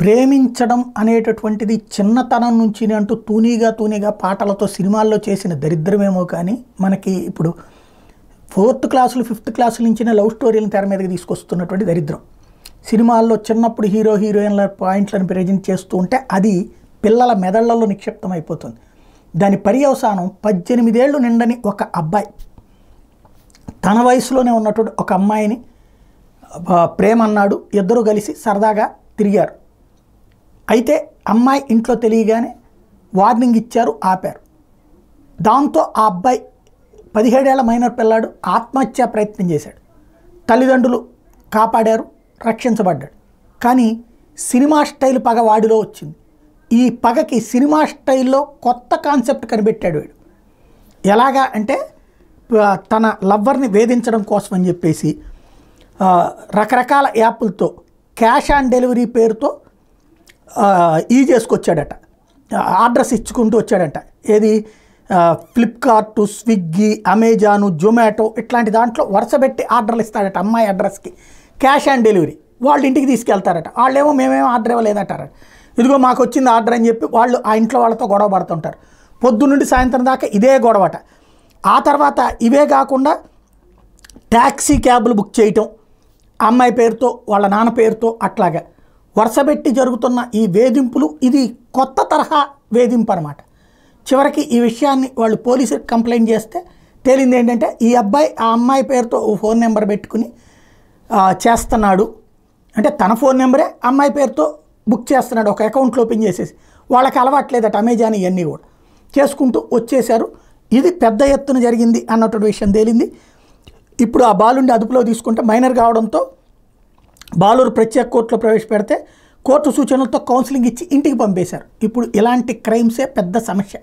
ప్రేమించడం అనేటటువంటిది చిన్నతనం నుంచి అంటూ తూనీగా పాటలతో సినిమాల్లో చేసిన దరిద్రమేమో కానీ మనకి ఇప్పుడు 4th క్లాసులు 5th క్లాసుల నుంచినే లవ్ స్టోరీలను తెర మీదకి తీసుకొస్తున్నటువంటి దరిద్రం. సినిమాల్లో చిన్నప్పుడు హీరో హీరోయిన్ల పాయింట్లను ప్రజెంట్ చేస్తూ ఉంటే అది పిల్లల మెదళ్లలో నిక్షిప్తం అయిపోతుంది. దాని పర్యవసానం 18 ఏళ్ళు నిండని ఒక అబ్బాయి తన వయసులోనే ఉన్నటువంటి ఒక అమ్మాయిని ప్రేమ అన్నాడు. ఇద్దరు కలిసి సరదాగా తిరిగారు. అయితే అమ్మాయి ఇంట్లో తెలియగానే వార్నింగ్ ఇచ్చారు, ఆపారు. దాంతో ఆ అబ్బాయి 17 ఏళ్ల మైనర్ పిల్లాడు ఆత్మహత్యా ప్రయత్నం చేశాడు. తల్లిదండ్రులు కాపాడారు, రక్షించబడ్డాడు. కానీ సినిమా స్టైల్ పగ వాడిలో వచ్చింది. ఈ పగకి సినిమా స్టైల్లో కొత్త కాన్సెప్ట్ కనిపెట్టాడు వీడు. ఎలాగా అంటే తన లవ్వర్ని వేధించడం కోసం అని చెప్పేసి రకరకాల యాప్లతో క్యాష్ ఆన్ డెలివరీ పేరుతో చేసుకొచ్చాడట. అడ్రస్ ఇచ్చుకుంటూ వచ్చాడట. ఏది ఫ్లిప్కార్టు, స్విగ్గీ, అమెజాను, జొమాటో ఇట్లాంటి దాంట్లో వరుసపెట్టి ఆర్డర్లు ఇస్తాడట. అమ్మాయి అడ్రస్కి క్యాష్ ఆన్ డెలివరీ వాళ్ళ ఇంటికి తీసుకెళ్తారట. వాళ్ళేమో మేమేమో ఆర్డర్ ఇవ్వలేదంటారు. ఇదిగో మాకు వచ్చింది ఆర్డర్ అని చెప్పి వాళ్ళు ఆ ఇంట్లో వాళ్ళతో గొడవ పడుతుంటారు. పొద్దున్నుండి సాయంత్రం దాకా ఇదే గొడవట. ఆ తర్వాత ఇవే కాకుండా ట్యాక్సీ క్యాబ్లు బుక్ చేయటం అమ్మాయి పేరుతో వాళ్ళ నాన్న పేరుతో అట్లాగా వరుసపెట్టి జరుగుతున్న ఈ వేధింపులు ఇది కొత్త తరహా వేధింపు అన్నమాట. చివరికి ఈ విషయాన్ని వాళ్ళు పోలీసులకు కంప్లైంట్ చేస్తే తేలింది ఏంటంటే ఈ అబ్బాయి ఆ అమ్మాయి పేరుతో ఫోన్ నెంబర్ పెట్టుకుని చేస్తున్నాడు. అంటే తన ఫోన్ నెంబరే అమ్మాయి పేరుతో బుక్ చేస్తున్నాడు. ఒక అకౌంట్లో ఓపెన్ చేసేసి వాళ్ళకి అలవాట్లేదట అమెజాన్ ఇవన్నీ కూడా చేసుకుంటూ వచ్చేశారు. ఇది పెద్ద ఎత్తున జరిగింది అన్నటువంటి విషయం తేలింది. ఇప్పుడు ఆ బాలుండి అదుపులో తీసుకుంటే మైనర్ కావడంతో బాలూరు ప్రత్యేక కోర్టులో ప్రవేశపెడితే కోర్టు సూచనలతో కౌన్సిలింగ్ ఇచ్చి ఇంటికి పంపేశారు. ఇప్పుడు ఇలాంటి క్రైమ్సే పెద్ద సమస్య.